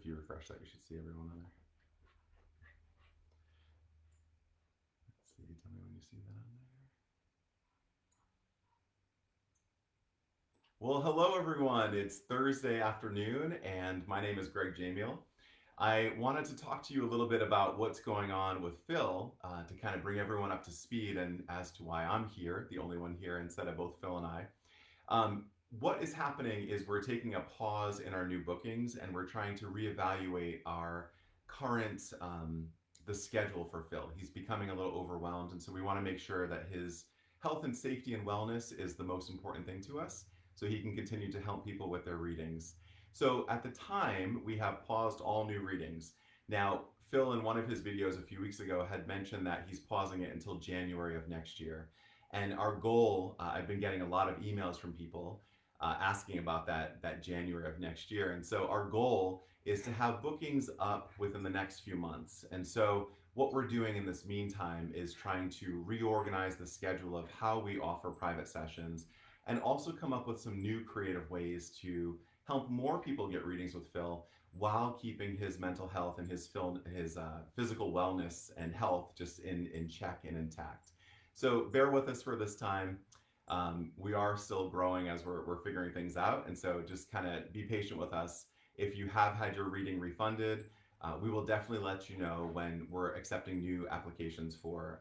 if you refresh that, you should see everyone on there. Let's see, tell me when you see that on there. Well, hello everyone. It's Thursday afternoon, and my name is Greg Jamiel. I wanted to talk to you a little bit about what's going on with Phil to kind of bring everyone up to speed and as to why I'm here, the only one here instead of both Phil and I. What is happening is we're taking a pause in our new bookings and we're trying to reevaluate our current the schedule for Phil. He's becoming a little overwhelmed, and so we want to make sure that his health and safety and wellness is the most important thing to us, so he can continue to help people with their readings. So at the time, we have paused all new readings. Now, Phil, in one of his videos a few weeks ago, had mentioned that he's pausing it until January of next year. And our goal, I've been getting a lot of emails from people asking about that January of next year. And so our goal is to have bookings up within the next few months. And so what we're doing in this meantime is trying to reorganize the schedule of how we offer private sessions and also come up with some new creative ways to help more people get readings with Phil while keeping his mental health and his physical wellness and health just in check and intact. So bear with us for this time. We are still growing as we're figuring things out, and so just kind of be patient with us. If you have had your reading refunded, we will definitely let you know when we're accepting new applications for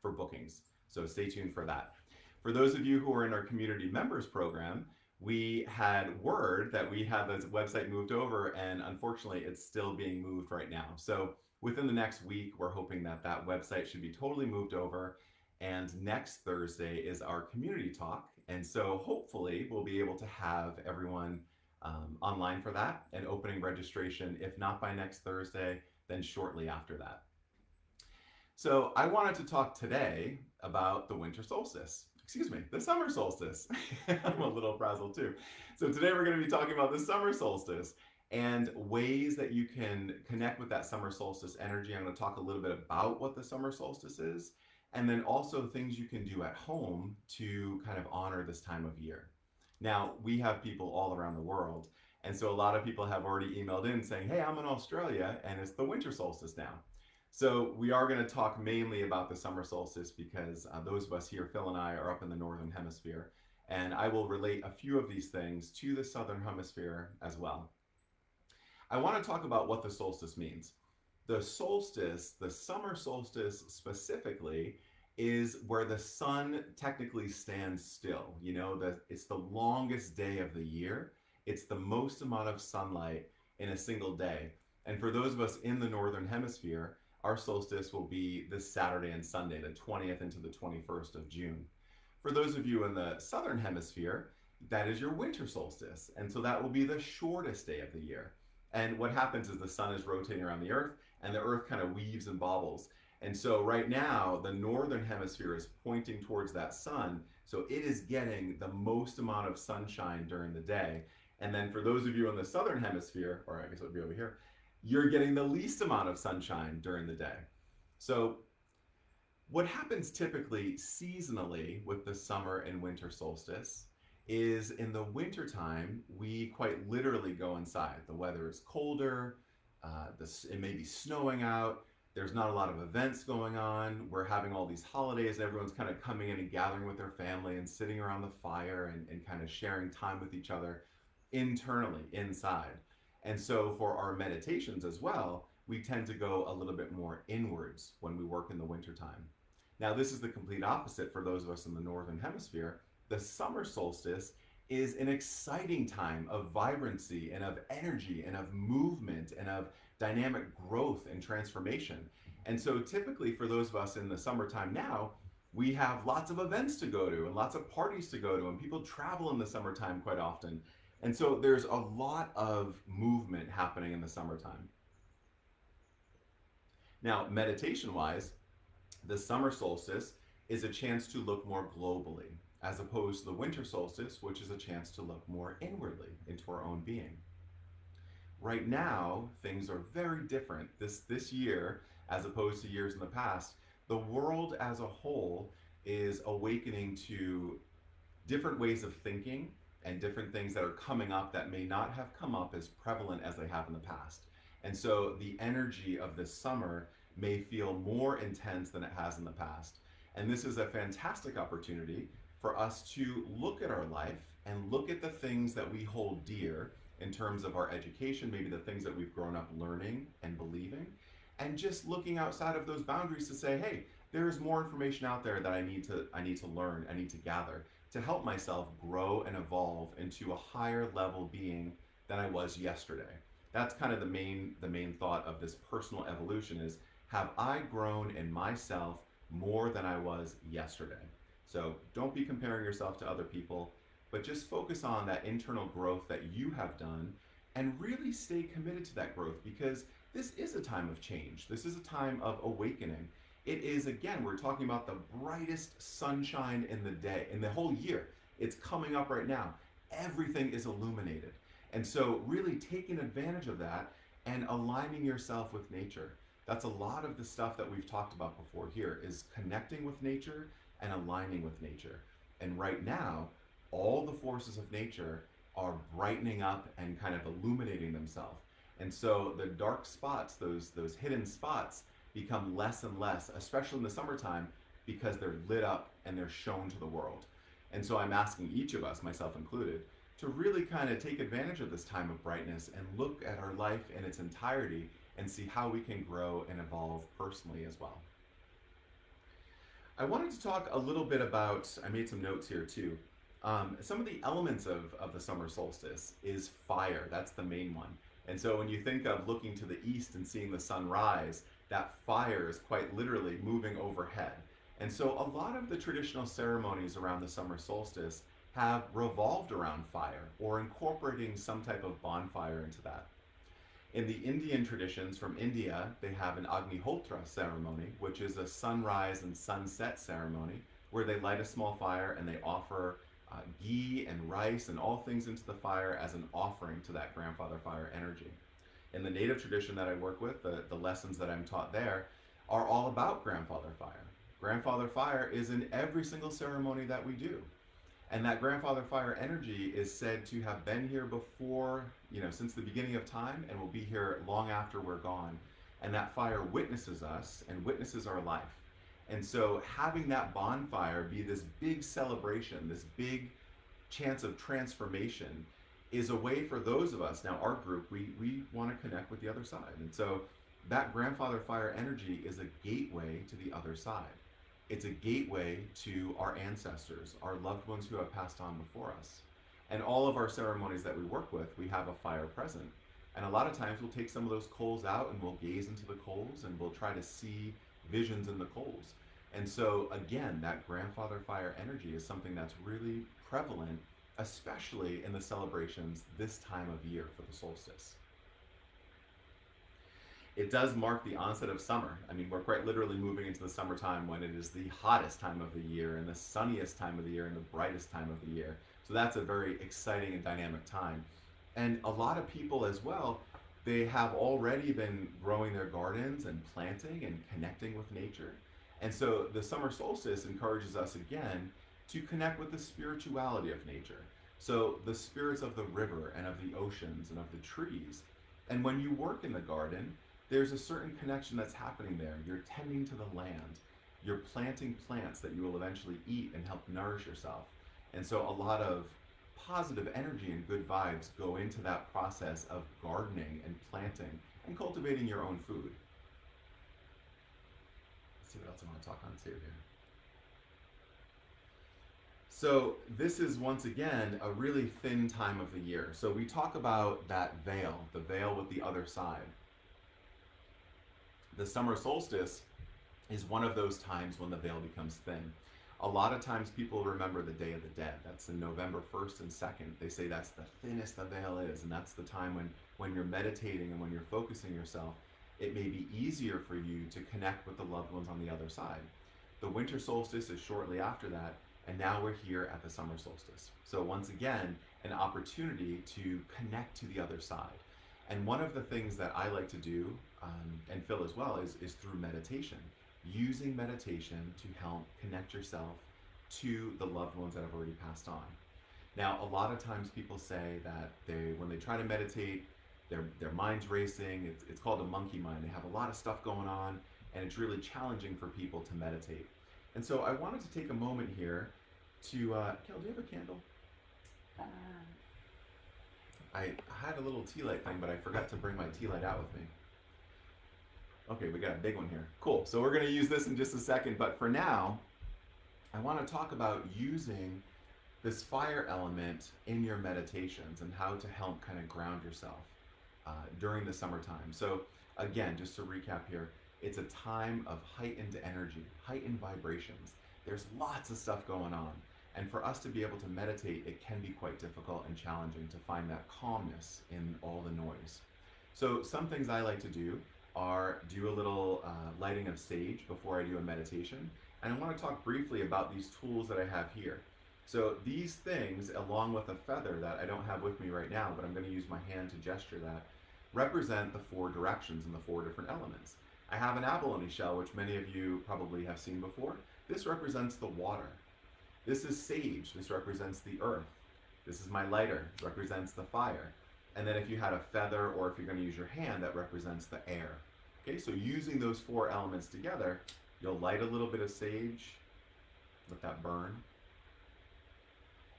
bookings. So stay tuned for that. For those of you who are in our community members program, we had word that we had the website moved over, and unfortunately it's still being moved right now. So within the next week, we're hoping that that website should be totally moved over. And next Thursday is our community talk. And so hopefully we'll be able to have everyone online for that and opening registration, if not by next Thursday, then shortly after that. So I wanted to talk today about the winter solstice. Excuse me, the summer solstice. I'm a little frazzled too. So today we're going to be talking about the summer solstice and ways that you can connect with that summer solstice energy. I'm going to talk a little bit about what the summer solstice is, and then also things you can do at home to kind of honor this time of year. Now, we have people all around the world, and so a lot of people have already emailed in saying, hey, I'm in Australia and it's the winter solstice now. So we are going to talk mainly about the summer solstice because those of us here, Phil and I, are up in the northern hemisphere, and I will relate a few of these things to the southern hemisphere as well. I want to talk about what the solstice means. The solstice, the summer solstice specifically, is where the sun technically stands still. You know, it's the longest day of the year. It's the most amount of sunlight in a single day. And for those of us in the northern hemisphere, our solstice will be this Saturday and Sunday, the 20th into the 21st of June. For those of you in the southern hemisphere, that is your winter solstice. And so that will be the shortest day of the year. And what happens is the sun is rotating around the earth and the earth kind of weaves and bobbles. And so right now, the northern hemisphere is pointing towards that sun. So it is getting the most amount of sunshine during the day. And then for those of you in the southern hemisphere, or I guess it would be over here, you're getting the least amount of sunshine during the day. So what happens typically seasonally with the summer and winter solstice is in the wintertime, we quite literally go inside. The weather is colder, it may be snowing out, there's not a lot of events going on, we're having all these holidays, everyone's kind of coming in and gathering with their family and sitting around the fire and kind of sharing time with each other internally, inside. And so for our meditations as well, we tend to go a little bit more inwards when we work in the wintertime. Now, this is the complete opposite for those of us in the northern hemisphere. The summer solstice is an exciting time of vibrancy and of energy and of movement and of dynamic growth and transformation. And so typically for those of us in the summertime now, we have lots of events to go to and lots of parties to go to, and people travel in the summertime quite often. And so there's a lot of movement happening in the summertime. Now, meditation-wise, the summer solstice is a chance to look more globally, as opposed to the winter solstice, which is a chance to look more inwardly into our own being. Right now, things are very different. This year, as opposed to years in the past, the world as a whole is awakening to different ways of thinking and different things that are coming up that may not have come up as prevalent as they have in the past. And so the energy of this summer may feel more intense than it has in the past. And this is a fantastic opportunity for us to look at our life and look at the things that we hold dear in terms of our education, maybe the things that we've grown up learning and believing, and just looking outside of those boundaries to say, hey, there is more information out there that I need to learn, I need to gather to help myself grow and evolve into a higher level being than I was yesterday. That's kind of the main thought of this personal evolution is, have I grown in myself more than I was yesterday? So don't be comparing yourself to other people, but just focus on that internal growth that you have done and really stay committed to that growth, because this is a time of change. This is a time of awakening. It is, again, we're talking about the brightest sunshine in the day, in the whole year. It's coming up right now. Everything is illuminated. And so really taking advantage of that and aligning yourself with nature. That's a lot of the stuff that we've talked about before here, is connecting with nature and aligning with nature. And right now, all the forces of nature are brightening up and kind of illuminating themselves. And so the dark spots, those hidden spots, become less and less, especially in the summertime, because they're lit up and they're shown to the world. And so I'm asking each of us, myself included, to really kind of take advantage of this time of brightness and look at our life in its entirety and see how we can grow and evolve personally as well. I wanted to talk a little bit about, I made some notes here too. Some of the elements of the summer solstice is fire. That's the main one. And so when you think of looking to the east and seeing the sun rise, that fire is quite literally moving overhead. And so a lot of the traditional ceremonies around the summer solstice have revolved around fire or incorporating some type of bonfire into that. In the Indian traditions from India, they have an Agnihotra ceremony, which is a sunrise and sunset ceremony where they light a small fire and they offer ghee and rice and all things into the fire as an offering to that grandfather fire energy. In the native tradition that I work with, the lessons that I'm taught there are all about grandfather fire. Grandfather fire is in every single ceremony that we do. And that grandfather fire energy is said to have been here before, since the beginning of time, and will be here long after we're gone. And that fire witnesses us and witnesses our life. And so having that bonfire be this big celebration, this big chance of transformation, is a way for those of us, now our group, we want to connect with the other side. And so that grandfather fire energy is a gateway to the other side. It's a gateway to our ancestors, our loved ones who have passed on before us. And all of our ceremonies that we work with, we have a fire present. And a lot of times we'll take some of those coals out and we'll gaze into the coals and we'll try to see visions in the coals. And so again, that grandfather fire energy is something that's really prevalent, especially in the celebrations this time of year for the solstice. It does mark the onset of summer. I mean, we're quite literally moving into the summertime when it is the hottest time of the year and the sunniest time of the year and the brightest time of the year. So that's a very exciting and dynamic time. And a lot of people as well, they have already been growing their gardens and planting and connecting with nature. And so the summer solstice encourages us again to connect with the spirituality of nature. So the spirits of the river and of the oceans and of the trees. And when you work in the garden, there's a certain connection that's happening there. You're tending to the land. You're planting plants that you will eventually eat and help nourish yourself. And so a lot of positive energy and good vibes go into that process of gardening and planting and cultivating your own food. Let's see what else I want to talk on too here. So this is once again a really thin time of the year. So we talk about that veil, the veil with the other side. The summer solstice is one of those times when the veil becomes thin. A lot of times people remember the Day of the Dead. That's in November 1st and 2nd. They say that's the thinnest the veil is, and that's the time when you're meditating and when you're focusing yourself, it may be easier for you to connect with the loved ones on the other side. The winter solstice is shortly after that, and now we're here at the summer solstice. So once again, an opportunity to connect to the other side. And one of the things that I like to do, and Phil as well, is through meditation. Using meditation to help connect yourself to the loved ones that have already passed on. Now, a lot of times people say that when they try to meditate, their mind's racing. It's called a monkey mind. They have a lot of stuff going on, and it's really challenging for people to meditate. And so I wanted to take a moment here to, Kel, do you have a candle? Uh, I had a little tea light thing, but I forgot to bring my tea light out with me. Okay, we got a big one here. Cool. So we're going to use this in just a second, but for now, I want to talk about using this fire element in your meditations and how to help kind of ground yourself during the summertime. So again, just to recap here, it's a time of heightened energy, heightened vibrations. There's lots of stuff going on. And for us to be able to meditate, it can be quite difficult and challenging to find that calmness in all the noise. So some things I like to do are do a little lighting of sage before I do a meditation. And I want to talk briefly about these tools that I have here. So these things, along with a feather that I don't have with me right now, but I'm going to use my hand to gesture that, represent the 4 directions and the 4 different elements. I have an abalone shell, which many of you probably have seen before. This represents the water. This is sage. This represents the earth. This is my lighter. It represents the fire. And then if you had a feather, or if you're going to use your hand, that represents the air. Okay, so using those 4 elements together, you'll light a little bit of sage, let that burn,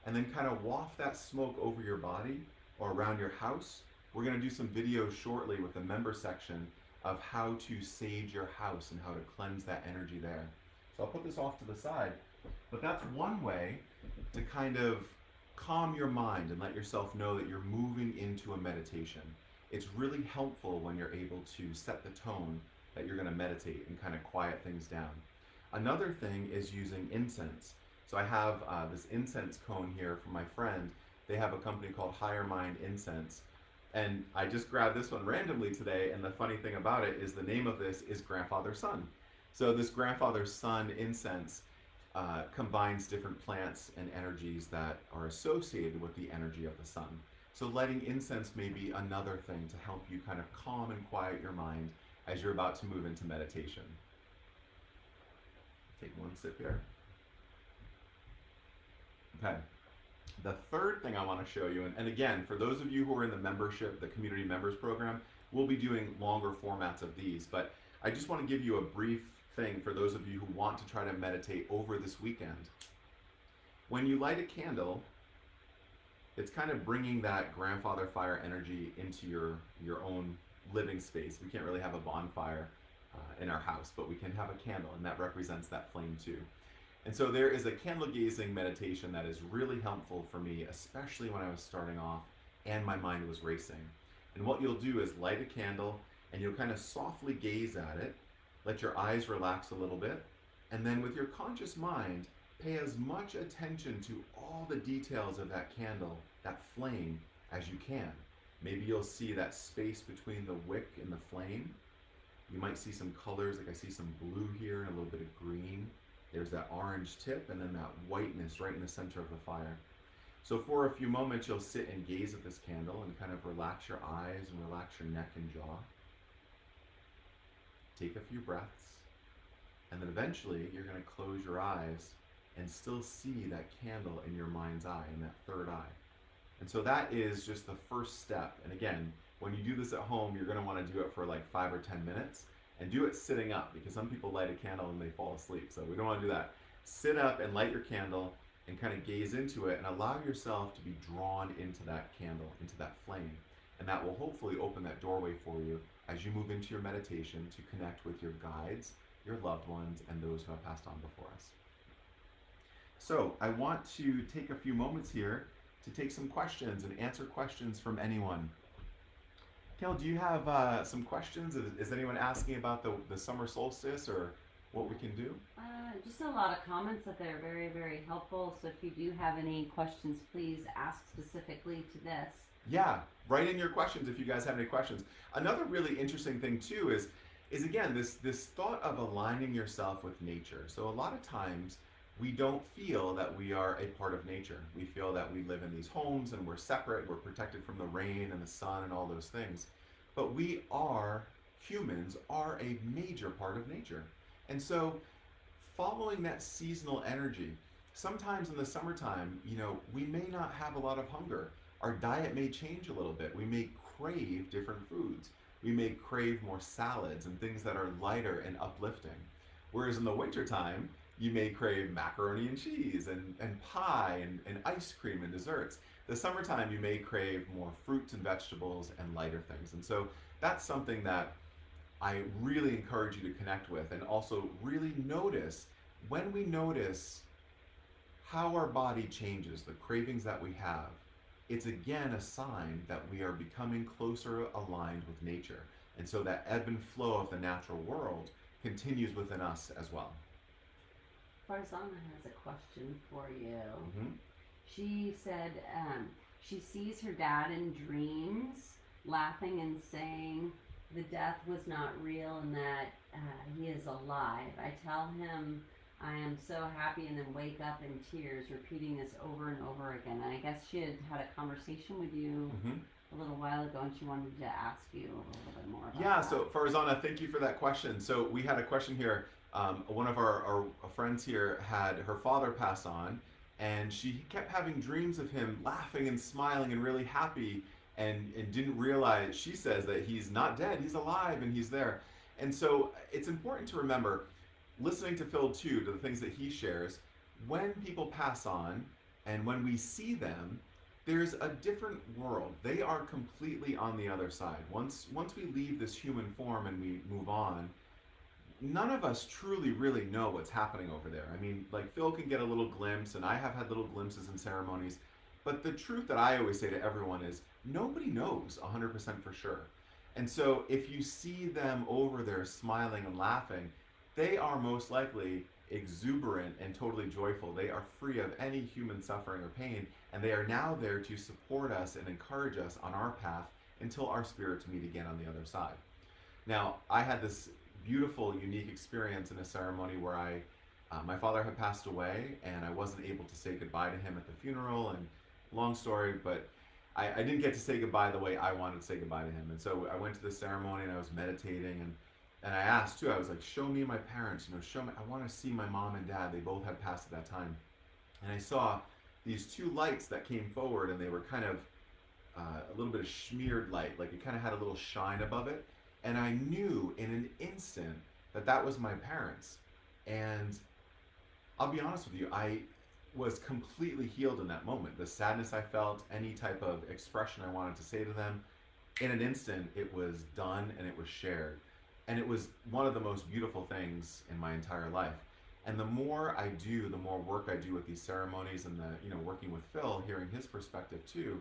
and then kind of waft that smoke over your body or around your house. We're going to do some videos shortly with the member section of how to sage your house and how to cleanse that energy there. So I'll put this off to the side, but that's one way to kind of calm your mind and let yourself know that you're moving into a meditation. It's really helpful when you're able to set the tone that you're going to meditate and kind of quiet things down. Another thing is using incense. So I have this incense cone here from my friend. They have a company called Higher Mind Incense. And I just grabbed this one randomly today, and the funny thing about it is the name of this is Grandfather Sun. So this Grandfather Sun incense combines different plants and energies that are associated with the energy of the sun. So lighting incense may be another thing to help you kind of calm and quiet your mind as you're about to move into meditation. Take one sip here. Okay. The third thing I want to show you, and again, for those of you who are in the membership, the community members program, we'll be doing longer formats of these, but I just want to give you a brief thing for those of you who want to try to meditate over this weekend. When you light a candle, it's kind of bringing that grandfather fire energy into your own living space. We can't really have a bonfire in our house, but we can have a candle, and that represents that flame too. And so there is a candle gazing meditation that is really helpful for me, especially when I was starting off and my mind was racing. And what you'll do is light a candle and you'll kind of softly gaze at it, let your eyes relax a little bit, and then with your conscious mind, pay as much attention to all the details of that candle, that flame, as you can. Maybe you'll see that space between the wick and the flame. You might see some colors, like I see some blue here and a little bit of green. There's that orange tip and then that whiteness right in the center of the fire. So for a few moments, you'll sit and gaze at this candle and kind of relax your eyes and relax your neck and jaw. Take a few breaths, and then eventually you're going to close your eyes and still see that candle in your mind's eye, in that third eye. And so that is just the first step. And again, when you do this at home, you're going to want to do it for like 5 or 10 minutes. And do it sitting up, because some people light a candle and they fall asleep. So we don't want to do that. Sit up and light your candle and kind of gaze into it and allow yourself to be drawn into that candle, into that flame. And that will hopefully open that doorway for you as you move into your meditation to connect with your guides, your loved ones, and those who have passed on before us. So I want to take a few moments here to take some questions and answer questions from anyone. Kel, do you have some questions? Is anyone asking about the summer solstice or what we can do? Just a lot of comments that they're very, very helpful. So if you do have any questions, please ask specifically to this. Yeah, write in your questions if you guys have any questions. Another really interesting thing too is again this thought of aligning yourself with nature. So a lot of times we don't feel that we are a part of nature. We feel that we live in these homes and we're separate, we're protected from the rain and the sun and all those things. But humans are a major part of nature. And so following that seasonal energy, sometimes in the summertime, we may not have a lot of hunger. Our diet may change a little bit. We may crave different foods. We may crave more salads and things that are lighter and uplifting. Whereas in the wintertime, you may crave macaroni and cheese and pie and ice cream and desserts. The summertime, you may crave more fruits and vegetables and lighter things. And so that's something that I really encourage you to connect with, and also really notice when we notice how our body changes, the cravings that we have. It's again a sign that we are becoming closer aligned with nature. And so that ebb and flow of the natural world continues within us as well. Farzana has a question for you. Mm-hmm. She said she sees her dad in dreams laughing and saying the death was not real and that he is alive. I tell him I am so happy and then wake up in tears repeating this over and over again. And I guess she had a conversation with you a little while ago and she wanted to ask you a little bit more about that. So Farzana, thank you for that question. So we had a question here. One of our friends here had her father pass on, and she kept having dreams of him laughing and smiling and really happy, and didn't realize, she says, that he's not dead, he's alive and he's there. And so it's important to remember, listening to Phil too, to the things that he shares, when people pass on and when we see them, there's a different world. They are completely on the other side. Once we leave this human form and we move on, none of us truly really know what's happening over there. I mean, like Phil can get a little glimpse, and I have had little glimpses in ceremonies, but the truth that I always say to everyone is nobody knows 100% for sure. And so if you see them over there smiling and laughing, they are most likely exuberant and totally joyful. They are free of any human suffering or pain, and they are now there to support us and encourage us on our path until our spirits meet again on the other side. Now, I had this beautiful, unique experience in a ceremony where my father had passed away, and I wasn't able to say goodbye to him at the funeral, and long story, but I didn't get to say goodbye the way I wanted to say goodbye to him. And so I went to the ceremony and I was meditating, and I asked too, I was like, show me my parents, show me, I want to see my mom and dad. They both had passed at that time. And I saw these two lights that came forward, and they were kind of a little bit of smeared light, like it kind of had a little shine above it. And I knew in an instant that that was my parents. And I'll be honest with you, I was completely healed in that moment. The sadness I felt, any type of expression I wanted to say to them, in an instant it was done and it was shared. And it was one of the most beautiful things in my entire life. And the more I do, the more work I do with these ceremonies, and working with Phil, hearing his perspective too,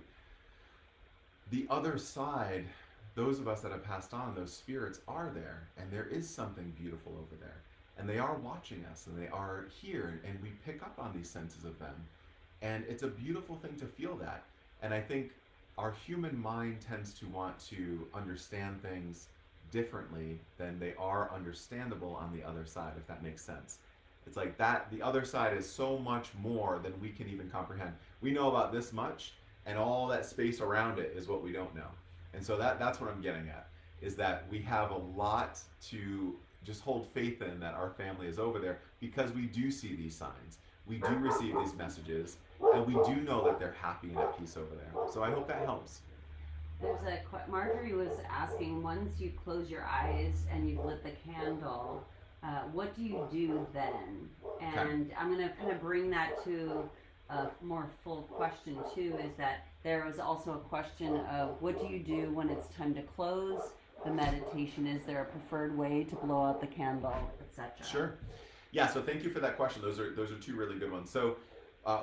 the other side, those of us that have passed on, those spirits are there, and there is something beautiful over there. And they are watching us, and they are here, and we pick up on these senses of them. And it's a beautiful thing to feel that. And I think our human mind tends to want to understand things differently than they are understandable on the other side, if that makes sense. It's like that, the other side is so much more than we can even comprehend. We know about this much, and all that space around it is what we don't know. And so that's what I'm getting at, is that we have a lot to just hold faith in, that our family is over there, because we do see these signs. We do receive these messages, and we do know that they're happy and at peace over there. So I hope that helps. Marjorie was asking, once you close your eyes and you've lit the candle, what do you do then? And okay. I'm going to kind of bring that to a more full question too, is that there was also a question of what do you do when it's time to close the meditation? Is there a preferred way to blow out the candle, etc.? Sure. Yeah, so thank you for that question. Those are two really good ones. So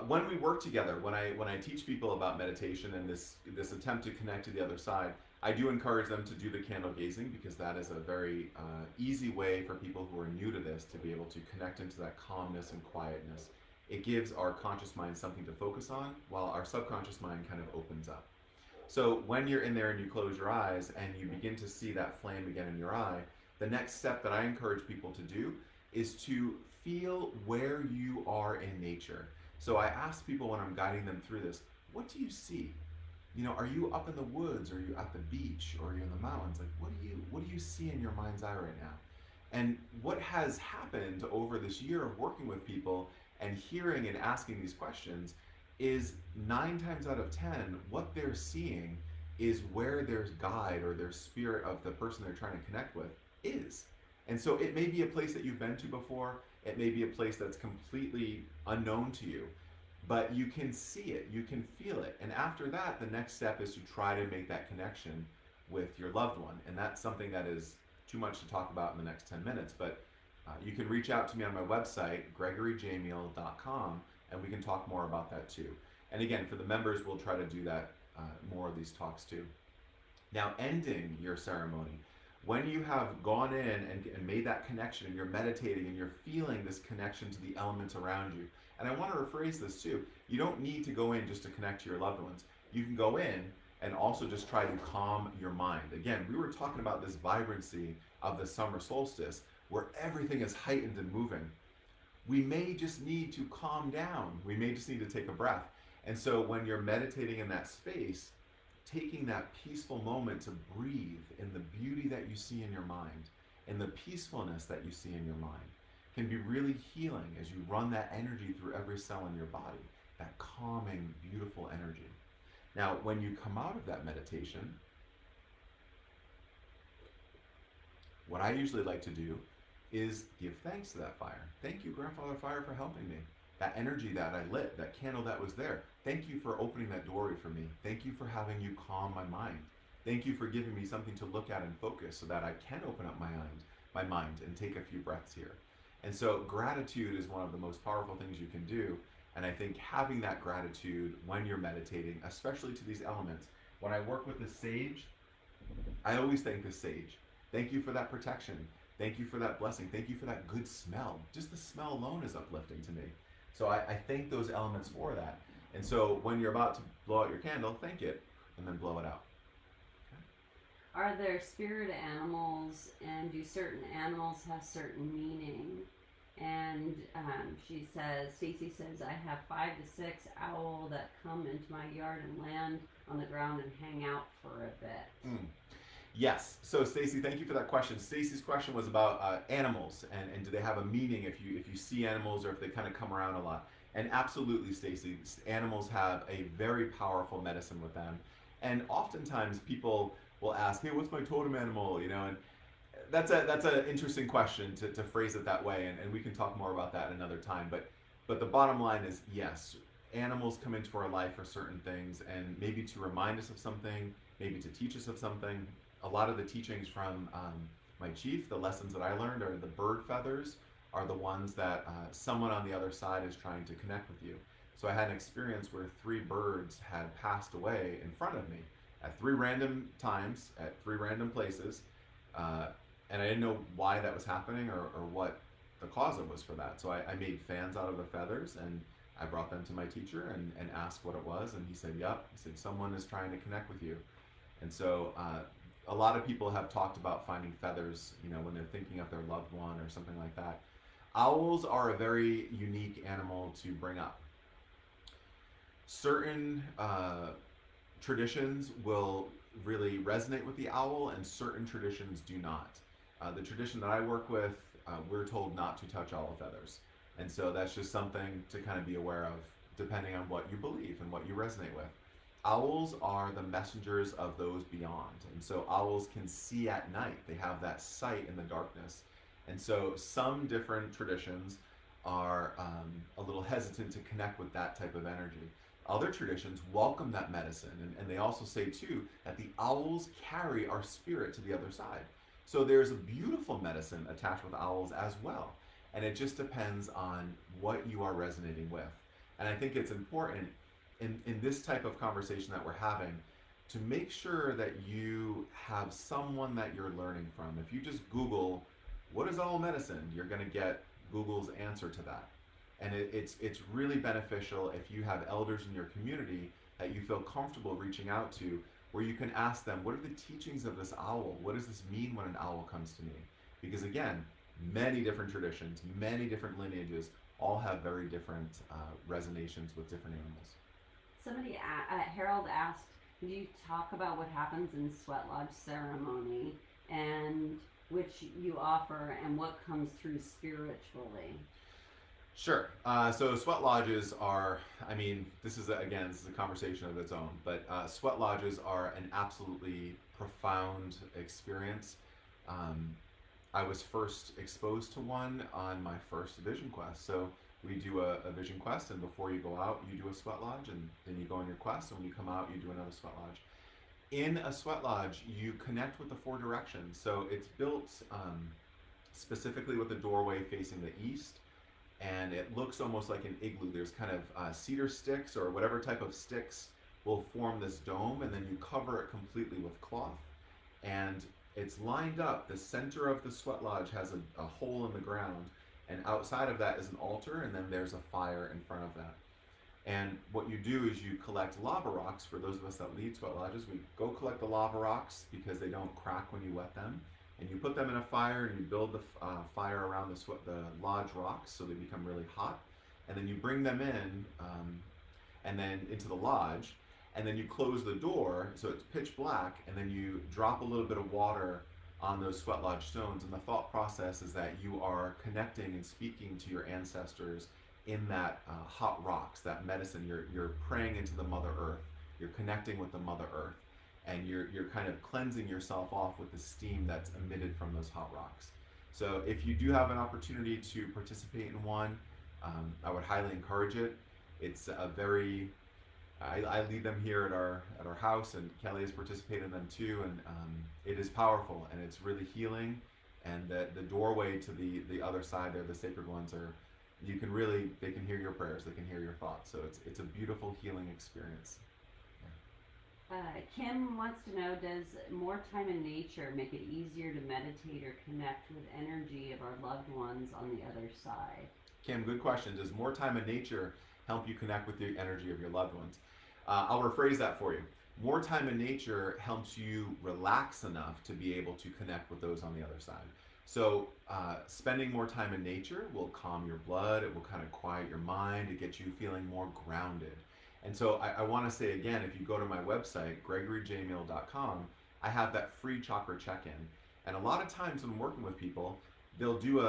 when we work together, when I teach people about meditation and this attempt to connect to the other side, I do encourage them to do the candle gazing, because that is a very easy way for people who are new to this to be able to connect into that calmness and quietness. It gives our conscious mind something to focus on, while our subconscious mind kind of opens up. So when you're in there and you close your eyes and you begin to see that flame again in your eye, the next step that I encourage people to do is to feel where you are in nature. So I ask people when I'm guiding them through this, what do you see? Are you up in the woods? Or are you at the beach? Or are you in the mountains? Like, what do you see in your mind's eye right now? And what has happened over this year of working with people and hearing and asking these questions is 9 times out of 10, what they're seeing is where their guide or their spirit of the person they're trying to connect with is. And so it may be a place that you've been to before, it may be a place that's completely unknown to you, but you can see it, you can feel it. And after that, the next step is to try to make that connection with your loved one. And that's something that is too much to talk about in the next 10 minutes, but you can reach out to me on my website, gregoryjamiel.com, and we can talk more about that too. And again, for the members, we'll try to do that, more of these talks too. Now, ending your ceremony, when you have gone in and made that connection and you're meditating and you're feeling this connection to the elements around you, and I want to rephrase this too, you don't need to go in just to connect to your loved ones. You can go in and also just try to calm your mind. Again, we were talking about this vibrancy of the summer solstice where everything is heightened and moving. We may just need to calm down. We may just need to take a breath. And so when you're meditating in that space, taking that peaceful moment to breathe in the beauty that you see in your mind, in the peacefulness that you see in your mind, can be really healing as you run that energy through every cell in your body, that calming, beautiful energy. Now, when you come out of that meditation, what I usually like to do is give thanks to that fire. Thank you, Grandfather Fire, for helping me. That energy that I lit, that candle that was there. Thank you for opening that doorway for me. Thank you for having you calm my mind. Thank you for giving me something to look at and focus so that I can open up my mind and take a few breaths here. And so gratitude is one of the most powerful things you can do. And I think having that gratitude when you're meditating, especially to these elements, when I work with the sage, I always thank the sage. Thank you for that protection. Thank you for that blessing. Thank you for that good smell. Just the smell alone is uplifting to me. So I thank those elements for that. And so when you're about to blow out your candle, thank it and then blow it out. Okay. Are there spirit animals, and do certain animals have certain meaning? And Stacy says, I have 5 to 6 owl that come into my yard and land on the ground and hang out for a bit. Yes. So Stacy, thank you for that question. Stacy's question was about animals and do they have a meaning if you see animals or if they kind of come around a lot. And absolutely, Stacy, animals have a very powerful medicine with them. And oftentimes people will ask, hey, what's my totem animal? You know, and that's an interesting question to phrase it that way, and we can talk more about that another time. But the bottom line is, yes, animals come into our life for certain things, and maybe to remind us of something, maybe to teach us of something. A lot of the teachings from my chief, the lessons that I learned, are the bird feathers are the ones that someone on the other side is trying to connect with you. So I had an experience where 3 birds had passed away in front of me at 3 random times, at 3 random places, and I didn't know why that was happening or what the cause of was for that. So I made fans out of the feathers, and I brought them to my teacher and asked what it was, and he said, yep. He said, someone is trying to connect with you. And so a lot of people have talked about finding feathers, you know, when they're thinking of their loved one or something like that. Owls are a very unique animal to bring up. Certain traditions will really resonate with the owl, and certain traditions do not. The tradition that I work with, we're told not to touch owl feathers. And so that's just something to kind of be aware of, depending on what you believe and what you resonate with. Owls are the messengers of those beyond. And so owls can see at night. They have that sight in the darkness. And so some different traditions are a little hesitant to connect with that type of energy. Other traditions welcome that medicine, and they also say too that the owls carry our spirit to the other side. So there's a beautiful medicine attached with owls as well. And it just depends on what you are resonating with. And I think it's important in this type of conversation that we're having to make sure that you have someone that you're learning from. If you just Google, what is owl medicine? You're going to get Google's answer to that. And it's really beneficial if you have elders in your community that you feel comfortable reaching out to, where you can ask them, what are the teachings of this owl? What does this mean when an owl comes to me? Because again, many different traditions, many different lineages, all have very different resonations with different animals. Somebody, Harold asked, do you talk about what happens in sweat lodge ceremony and which you offer and what comes through spiritually? Sure. So sweat lodges are, I mean, this is a conversation of its own, but sweat lodges are an absolutely profound experience. Um, I was first exposed to one on my first vision quest. So we do a vision quest, and before you go out, you do a sweat lodge, and then you go on your quest, and when you come out, you do another sweat lodge. In a sweat lodge, you connect with the four directions. So it's built specifically with the doorway facing the east, and it looks almost like an igloo. There's kind of cedar sticks or whatever type of sticks will form this dome, and then you cover it completely with cloth. And it's lined up. The center of the sweat lodge has a hole in the ground, and outside of that is an altar, and then there's a fire in front of that. And what you do is you collect lava rocks. For those of us that lead sweat lodges, we go collect the lava rocks because they don't crack when you wet them. And you put them in a fire, and you build the fire around the lodge rocks so they become really hot. And then you bring them in, and then into the lodge, and then you close the door so it's pitch black, and then you drop a little bit of water on those sweat lodge stones. And the thought process is that you are connecting and speaking to your ancestors in that hot rocks, that medicine. You're praying into the Mother Earth. You're connecting with the Mother Earth, and you're kind of cleansing yourself off with the steam that's emitted from those hot rocks. So if you do have an opportunity to participate in one, I would highly encourage it. It's a very I lead them here at our house, and Kelly has participated in them too, and it is powerful, and it's really healing. And the doorway to the other side there, the sacred ones, are you can really they can hear your prayers, they can hear your thoughts. So it's a beautiful healing experience. Kim wants to know, does more time in nature make it easier to meditate or connect with energy of our loved ones on the other side? Kim, good question. Does more time in nature help you connect with the energy of your loved ones? I'll rephrase that for you. More time in nature helps you relax enough to be able to connect with those on the other side. So, spending more time in nature will calm your blood, it will kind of quiet your mind, it gets you feeling more grounded. And so, I want to say again, if you go to my website, gregoryjamiel.com, I have that free chakra check in. And a lot of times when I'm working with people, they'll do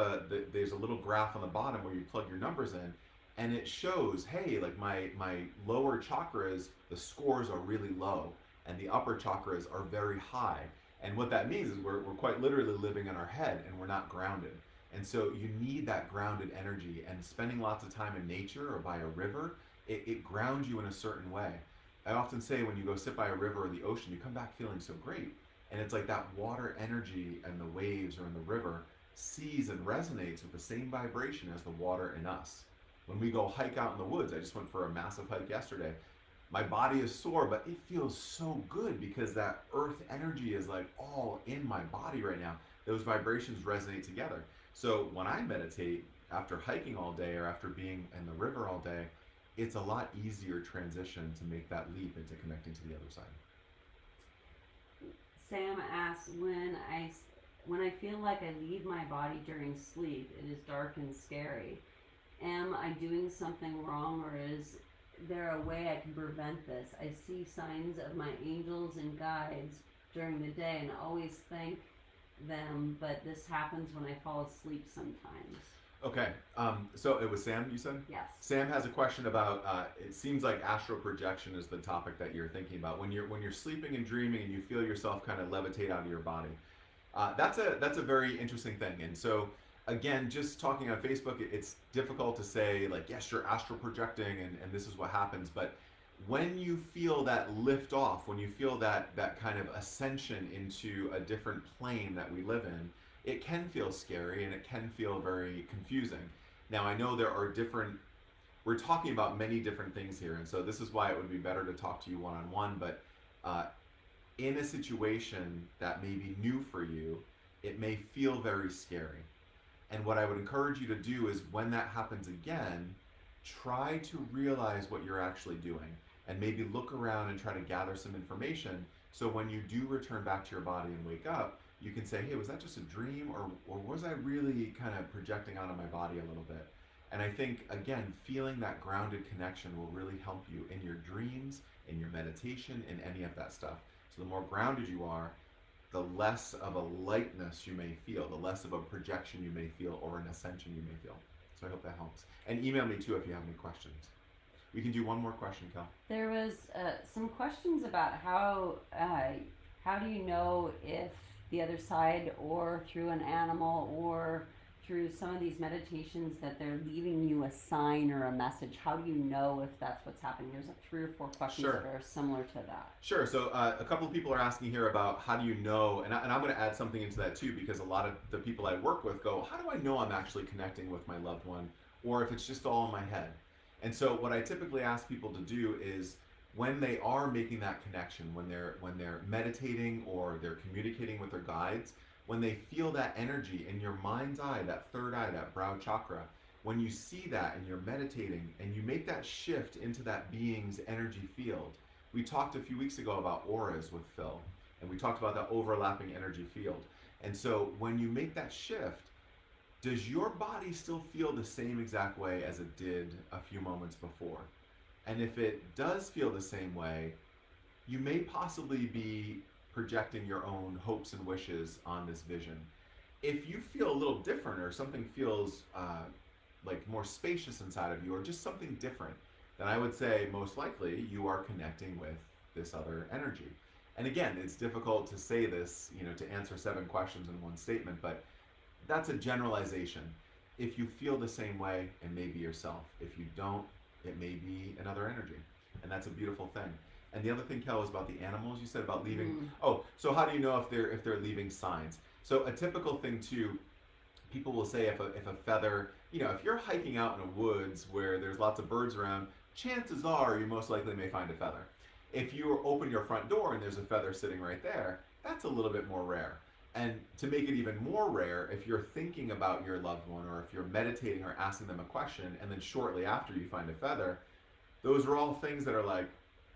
there's a little graph on the bottom where you plug your numbers in, and it shows, hey, like my lower chakras, the scores are really low, and the upper chakras are very high. And what that means is we're quite literally living in our head, and we're not grounded. And so you need that grounded energy, and spending lots of time in nature or by a river, it grounds you in a certain way. I often say when you go sit by a river or the ocean, you come back feeling so great. And it's like that water energy and the waves or in the river sees and resonates with the same vibration as the water in us. When we go hike out in the woods, I just went for a massive hike yesterday. My body is sore, but it feels so good because that earth energy is like all in my body right now. Those vibrations resonate together. So when I meditate after hiking all day or after being in the river all day, it's a lot easier transition to make that leap into connecting to the other side. Sam asks, when I feel like I leave my body during sleep, it is dark and scary. Am I doing something wrong, or is there a way I can prevent this? I see signs of my angels and guides during the day and always thank them, but this happens when I fall asleep sometimes. Okay, so it was Sam, you said? Yes. Sam has a question about. It seems like astral projection is the topic that you're thinking about. When you're sleeping and dreaming and you feel yourself kind of levitate out of your body, that's a very interesting thing. And so again, just talking on Facebook, it's difficult to say like, yes, you're astral projecting and this is what happens. But when you feel that lift off, when you feel that kind of ascension into a different plane that we live in, it can feel scary and it can feel very confusing. Now, I know we're talking about many different things here, and so this is why it would be better to talk to you one-on-one, but in a situation that may be new for you, it may feel very scary. And what I would encourage you to do is when that happens again, try to realize what you're actually doing and maybe look around and try to gather some information so when you do return back to your body and wake up, you can say, hey, was that just a dream, or was I really kind of projecting out of my body a little bit? And I think, again, feeling that grounded connection will really help you in your dreams, in your meditation, in any of that stuff. So the more grounded you are, the less of a lightness you may feel, the less of a projection you may feel, or an ascension you may feel. So I hope that helps. And email me too if you have any questions. We can do one more question, Kel. There was some questions about how do you know if the other side or through an animal or through some of these meditations that they're leaving you a sign or a message. How do you know if that's what's happening? There's like 3 or 4 questions Sure. that are similar to that. Sure. So a couple of people are asking here about how do you know, and I'm going to add something into that too, because a lot of the people I work with go, how do I know I'm actually connecting with my loved one, or if it's just all in my head? And so what I typically ask people to do is when they are making that connection, when they're meditating or they're communicating with their guides, when they feel that energy in your mind's eye, that third eye, that brow chakra, when you see that and you're meditating and you make that shift into that being's energy field. We talked a few weeks ago about auras with Phil, and we talked about that overlapping energy field. And so when you make that shift, does your body still feel the same exact way as it did a few moments before? And if it does feel the same way, you may possibly be projecting your own hopes and wishes on this vision. If you feel a little different or something feels like more spacious inside of you or just something different, then I would say most likely you are connecting with this other energy. And again, it's difficult to say this, to answer 7 questions in one statement, but that's a generalization. If you feel the same way, it may be yourself. If you don't, it may be another energy. And that's a beautiful thing. And the other thing, Kel, was about the animals. You said about leaving. Oh, so how do you know if they're leaving signs? So a typical thing too, people will say if a feather, if you're hiking out in the woods where there's lots of birds around, chances are you most likely may find a feather. If you open your front door and there's a feather sitting right there, that's a little bit more rare. And to make it even more rare, if you're thinking about your loved one or if you're meditating or asking them a question and then shortly after you find a feather, those are all things that are like,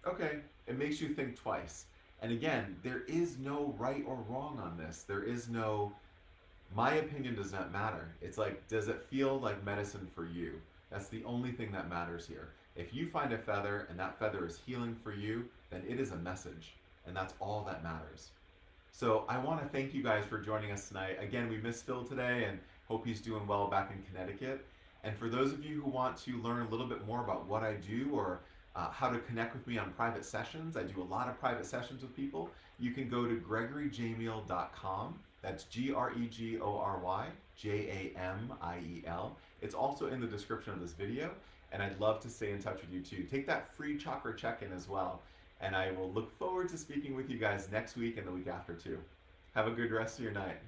okay, it makes you think twice. And again, there is no right or wrong on this. There is no, my opinion does not matter. It's like, does it feel like medicine for you? That's the only thing that matters here. If you find a feather and that feather is healing for you, then it is a message. And that's all that matters. So I want to thank you guys for joining us tonight. Again, we missed Phil today and hope he's doing well back in Connecticut. And for those of you who want to learn a little bit more about what I do or how to connect with me on private sessions, I do a lot of private sessions with people. You can go to gregoryjamiel.com. That's GregoryJamiel. It's also in the description of this video, and I'd love to stay in touch with you too. Take that free chakra check-in as well, and I will look forward to speaking with you guys next week and the week after too. Have a good rest of your night.